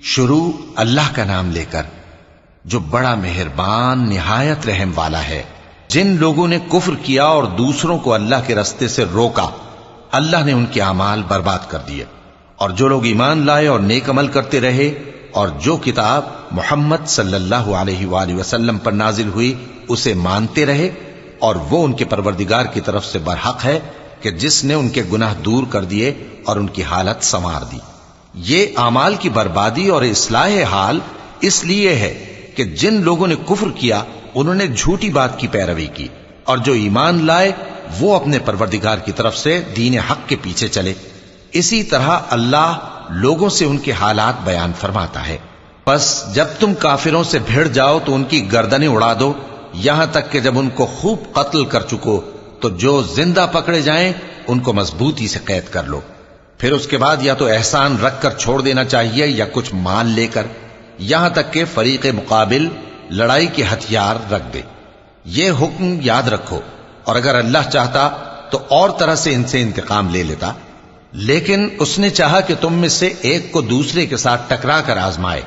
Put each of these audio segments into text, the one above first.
شروع اللہ کا نام لے کر جو بڑا مہربان نہایت رحم والا ہے۔ جن لوگوں نے کفر کیا اور دوسروں کو اللہ کے رستے سے روکا، اللہ نے ان کے اعمال برباد کر دیے، اور جو لوگ ایمان لائے اور نیک عمل کرتے رہے اور جو کتاب محمد صلی اللہ علیہ وآلہ وسلم پر نازل ہوئی اسے مانتے رہے، اور وہ ان کے پروردگار کی طرف سے برحق ہے کہ جس نے ان کے گناہ دور کر دیے اور ان کی حالت سنوار دی۔ یہ اعمال کی بربادی اور اصلاح حال اس لیے ہے کہ جن لوگوں نے کفر کیا انہوں نے جھوٹی بات کی پیروی کی، اور جو ایمان لائے وہ اپنے پروردگار کی طرف سے دین حق کے پیچھے چلے۔ اسی طرح اللہ لوگوں سے ان کے حالات بیان فرماتا ہے۔ پس جب تم کافروں سے بھیڑ جاؤ تو ان کی گردنیں اڑا دو، یہاں تک کہ جب ان کو خوب قتل کر چکو تو جو زندہ پکڑے جائیں ان کو مضبوطی سے قید کر لو۔ پھر اس کے بعد یا تو احسان رکھ کر چھوڑ دینا چاہیے یا کچھ مال لے کر، یہاں تک کہ فریق مقابل لڑائی کے ہتھیار رکھ دے۔ یہ حکم یاد رکھو، اور اگر اللہ چاہتا تو اور طرح سے ان سے انتقام لے لیتا، لیکن اس نے چاہا کہ تم میں سے ایک کو دوسرے کے ساتھ ٹکرا کر آزمائے۔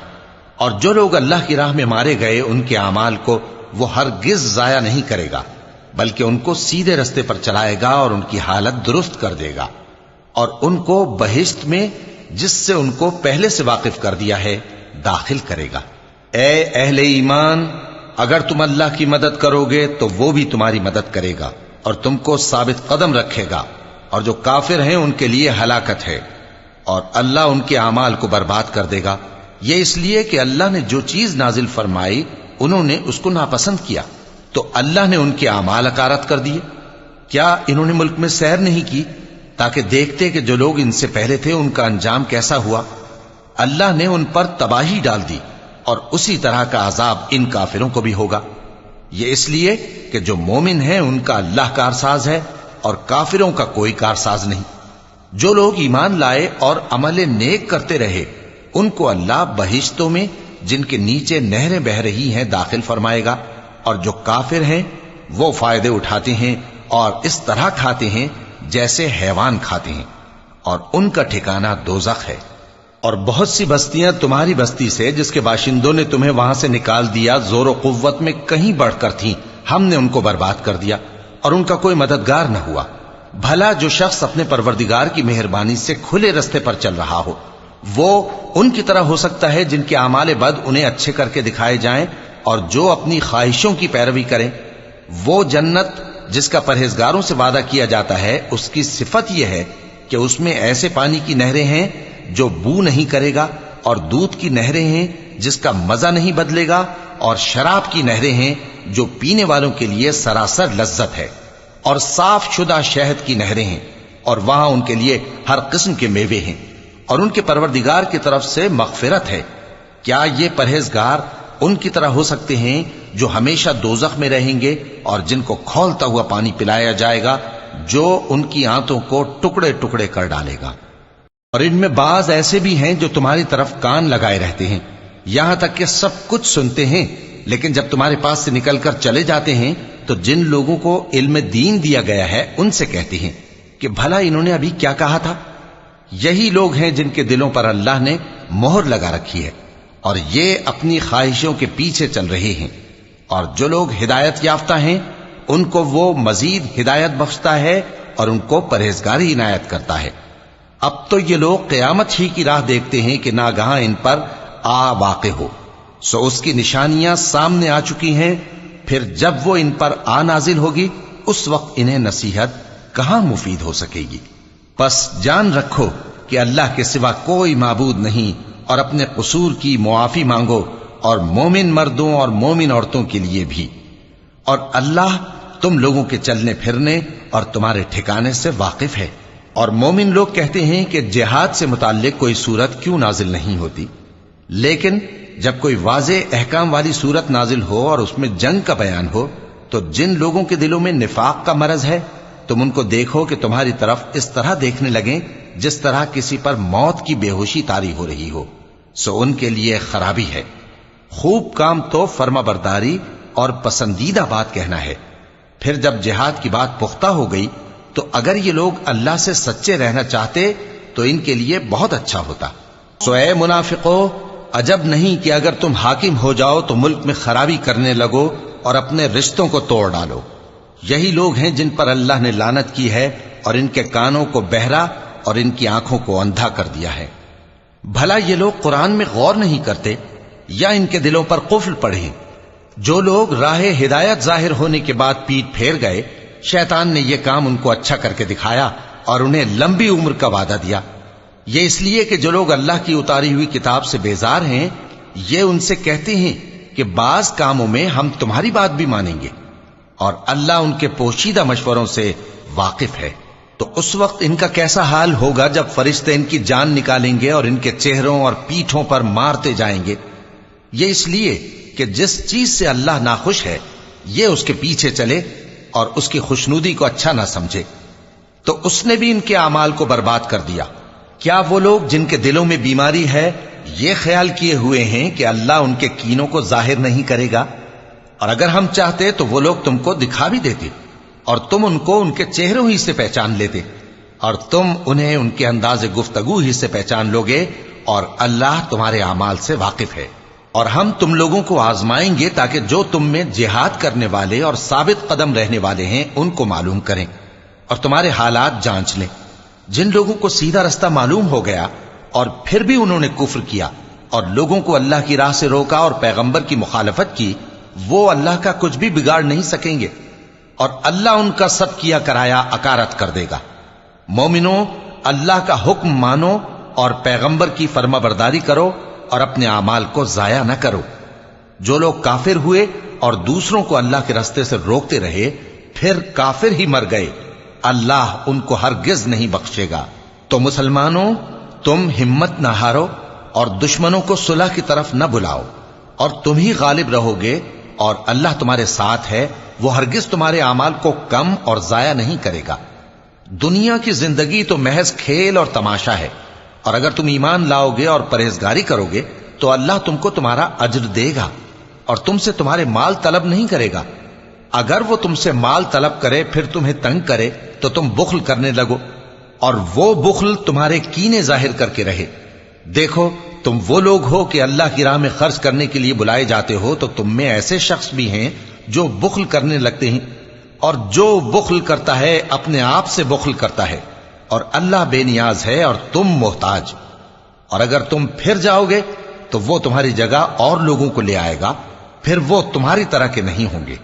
اور جو لوگ اللہ کی راہ میں مارے گئے ان کے اعمال کو وہ ہرگز ضائع نہیں کرے گا، بلکہ ان کو سیدھے رستے پر چلائے گا اور ان کی حالت درست کر دے گا، اور ان کو بہشت میں جس سے ان کو پہلے سے واقف کر دیا ہے داخل کرے گا۔ اے اہل ایمان، اگر تم اللہ کی مدد کرو گے تو وہ بھی تمہاری مدد کرے گا اور تم کو ثابت قدم رکھے گا، اور جو کافر ہیں ان کے لیے ہلاکت ہے، اور اللہ ان کے اعمال کو برباد کر دے گا۔ یہ اس لیے کہ اللہ نے جو چیز نازل فرمائی انہوں نے اس کو ناپسند کیا، تو اللہ نے ان کے اعمال اکارت کر دیے۔ کیا انہوں نے ملک میں سیر نہیں کی تاکہ دیکھتے کہ جو لوگ ان سے پہلے تھے ان کا انجام کیسا ہوا؟ اللہ نے ان پر تباہی ڈال دی، اور اسی طرح کا عذاب ان کافروں کو بھی ہوگا۔ یہ اس لیے کہ جو مومن ہیں ان کا اللہ کارساز ہے اور کافروں کا کوئی کارساز نہیں۔ جو لوگ ایمان لائے اور عمل نیک کرتے رہے ان کو اللہ بہشتوں میں جن کے نیچے نہریں بہ رہی ہیں داخل فرمائے گا، اور جو کافر ہیں وہ فائدے اٹھاتے ہیں اور اس طرح کھاتے ہیں جیسے حیوان کھاتے ہیں، اور ان کا ٹھکانہ دوزخ ہے۔ اور بہت سی بستیاں تمہاری بستی سے جس کے باشندوں نے تمہیں وہاں سے نکال دیا زور و قوت میں کہیں بڑھ کر تھیں، ہم نے ان کو برباد کر دیا اور ان کا کوئی مددگار نہ ہوا۔ بھلا جو شخص اپنے پروردگار کی مہربانی سے کھلے رستے پر چل رہا ہو وہ ان کی طرح ہو سکتا ہے جن کے اعمال بد انہیں اچھے کر کے دکھائے جائیں، اور جو اپنی خواہشوں کی پیروی کریں۔ وہ جنت جس کا پرہیزگاروں سے وعدہ کیا جاتا ہے اس کی صفت یہ ہے کہ اس میں ایسے پانی کی نہریں ہیں جو بو نہیں کرے گا، اور دودھ کی نہریں ہیں جس کا مزہ نہیں بدلے گا، اور شراب کی نہریں ہیں جو پینے والوں کے لیے سراسر لذت ہے، اور صاف شدہ شہد کی نہریں ہیں، اور وہاں ان کے لیے ہر قسم کے میوے ہیں، اور ان کے پروردگار کی طرف سے مغفرت ہے۔ کیا یہ پرہیزگار ان کی طرح ہو سکتے ہیں جو ہمیشہ دوزخ میں رہیں گے اور جن کو کھولتا ہوا پانی پلایا جائے گا جو ان کی آنتوں کو ٹکڑے ٹکڑے کر ڈالے گا؟ اور ان میں بعض ایسے بھی ہیں جو تمہاری طرف کان لگائے رہتے ہیں، یہاں تک کہ سب کچھ سنتے ہیں، لیکن جب تمہارے پاس سے نکل کر چلے جاتے ہیں تو جن لوگوں کو علم دین دیا گیا ہے ان سے کہتے ہیں کہ بھلا انہوں نے ابھی کیا کہا تھا؟ یہی لوگ ہیں جن کے دلوں پر اللہ نے مہر لگا رکھی ہے اور یہ اپنی خواہشوں کے پیچھے چل رہے ہیں، اور جو لوگ ہدایت یافتہ ہیں ان کو وہ مزید ہدایت بخشتا ہے اور ان کو پرہیزگاری عنایت کرتا ہے۔ اب تو یہ لوگ قیامت ہی کی راہ دیکھتے ہیں کہ ناگہاں ان پر آ واقع ہو، سو اس کی نشانیاں سامنے آ چکی ہیں، پھر جب وہ ان پر آ نازل ہوگی اس وقت انہیں نصیحت کہاں مفید ہو سکے گی۔ پس جان رکھو کہ اللہ کے سوا کوئی معبود نہیں، اور اپنے قصور کی معافی مانگو، اور مومن مردوں اور مومن عورتوں کے لیے بھی۔ اور اللہ تم لوگوں کے چلنے پھرنے اور تمہارے ٹھکانے سے واقف ہے۔ اور مومن لوگ کہتے ہیں کہ جہاد سے متعلق کوئی سورت کیوں نازل نہیں ہوتی، لیکن جب کوئی واضح احکام والی سورت نازل ہو اور اس میں جنگ کا بیان ہو تو جن لوگوں کے دلوں میں نفاق کا مرض ہے تم ان کو دیکھو کہ تمہاری طرف اس طرح دیکھنے لگیں جس طرح کسی پر موت کی بے ہوشی طاری ہو رہی ہو، سو ان کے لیے خرابی ہے۔ خوب کام تو فرما برداری اور پسندیدہ بات کہنا ہے۔ پھر جب جہاد کی بات پختہ ہو گئی تو اگر یہ لوگ اللہ سے سچے رہنا چاہتے تو ان کے لیے بہت اچھا ہوتا۔ سو اے منافقو، عجب نہیں کہ اگر تم حاکم ہو جاؤ تو ملک میں خرابی کرنے لگو اور اپنے رشتوں کو توڑ ڈالو۔ یہی لوگ ہیں جن پر اللہ نے لعنت کی ہے اور ان کے کانوں کو بہرا اور ان کی آنکھوں کو اندھا کر دیا ہے۔ بھلا یہ لوگ قرآن میں غور نہیں کرتے یا ان کے دلوں پر قفل پڑے؟ جو لوگ راہ ہدایت ظاہر ہونے کے بعد پیٹ پھیر گئے، شیطان نے یہ کام ان کو اچھا کر کے دکھایا اور انہیں لمبی عمر کا وعدہ دیا۔ یہ اس لیے کہ جو لوگ اللہ کی اتاری ہوئی کتاب سے بیزار ہیں، یہ ان سے کہتے ہیں کہ بعض کاموں میں ہم تمہاری بات بھی مانیں گے، اور اللہ ان کے پوشیدہ مشوروں سے واقف ہے۔ تو اس وقت ان کا کیسا حال ہوگا جب فرشتے ان کی جان نکالیں گے اور ان کے چہروں اور پیٹھوں پر مارتے جائیں گے۔ یہ اس لیے کہ جس چیز سے اللہ ناخوش ہے یہ اس کے پیچھے چلے اور اس کی خوشنودی کو اچھا نہ سمجھے، تو اس نے بھی ان کے اعمال کو برباد کر دیا۔ کیا وہ لوگ جن کے دلوں میں بیماری ہے یہ خیال کیے ہوئے ہیں کہ اللہ ان کے کینوں کو ظاہر نہیں کرے گا؟ اور اگر ہم چاہتے تو وہ لوگ تم کو دکھا بھی دیتے اور تم ان کو ان کے چہروں ہی سے پہچان لیتے، اور تم انہیں ان کے انداز گفتگو ہی سے پہچان لوگے، اور اللہ تمہارے اعمال سے واقف ہے۔ اور ہم تم لوگوں کو آزمائیں گے تاکہ جو تم میں جہاد کرنے والے اور ثابت قدم رہنے والے ہیں ان کو معلوم کریں اور تمہارے حالات جانچ لیں۔ جن لوگوں کو سیدھا رستہ معلوم ہو گیا اور پھر بھی انہوں نے کفر کیا اور لوگوں کو اللہ کی راہ سے روکا اور پیغمبر کی مخالفت کی، وہ اللہ کا کچھ بھی بگاڑ نہیں سکیں گے، اور اللہ ان کا سب کیا کرایا اکارت کر دے گا۔ مومنوں، اللہ کا حکم مانو اور پیغمبر کی فرما برداری کرو اور اپنے اعمال کو ضائع نہ کرو۔ جو لوگ کافر ہوئے اور دوسروں کو اللہ کے راستے سے روکتے رہے پھر کافر ہی مر گئے، اللہ ان کو ہرگز نہیں بخشے گا۔ تو مسلمانوں، تم ہمت نہ ہارو اور دشمنوں کو صلح کی طرف نہ بلاؤ، اور تم ہی غالب رہو گے، اور اللہ تمہارے ساتھ ہے، وہ ہرگز تمہارے اعمال کو کم اور ضائع نہیں کرے گا۔ دنیا کی زندگی تو محض کھیل اور تماشا ہے، اور اگر تم ایمان لاؤ گے اور پرہیزگاری کرو گے تو اللہ تم کو تمہارا اجر دے گا اور تم سے تمہارے مال طلب نہیں کرے گا۔ اگر وہ تم سے مال طلب کرے پھر تمہیں تنگ کرے تو تم بخل کرنے لگو، اور وہ بخل تمہارے کینے ظاہر کر کے رہے۔ دیکھو، تم وہ لوگ ہو کہ اللہ کی راہ میں خرچ کرنے کے لیے بلائے جاتے ہو، تو تم میں ایسے شخص بھی ہیں جو بخل کرنے لگتے ہیں، اور جو بخل کرتا ہے اپنے آپ سے بخل کرتا ہے، اور اللہ بے نیاز ہے اور تم محتاج۔ اور اگر تم پھر جاؤ گے تو وہ تمہاری جگہ اور لوگوں کو لے آئے گا، پھر وہ تمہاری طرح کے نہیں ہوں گے۔